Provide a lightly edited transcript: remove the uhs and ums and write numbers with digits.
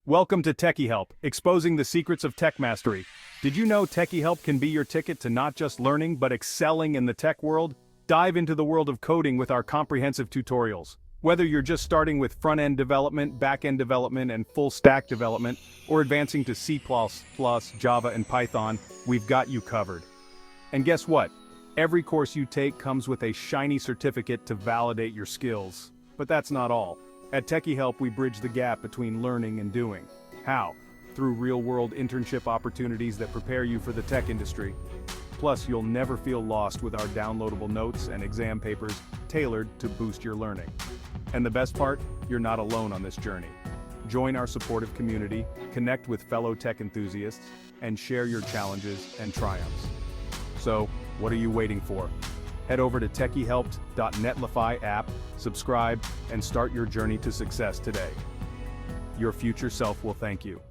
Welcome to TechieHelp, exposing the secrets of tech mastery. Did you know TechieHelp can be your ticket to not just learning but excelling in the tech world? Dive into the world of coding with our comprehensive tutorials. Whether you're just starting with front-end development, back-end development, and full-stack development, or advancing to C++, Java, and Python, we've got you covered. And guess what? Every course you take comes with a shiny certificate to validate your skills. But that's not all. At TechieHelp, we bridge the gap between learning and doing. How? Through real-world internship opportunities that prepare you for the tech industry. Plus, you'll never feel lost with our downloadable notes and exam papers tailored to boost your learning. And the best part? You're not alone on this journey. Join our supportive community, connect with fellow tech enthusiasts, and share your challenges and triumphs. So, what are you waiting for? Head over to TechieHelp.netlify app, subscribe, and start your journey to success today. Your future self will thank you.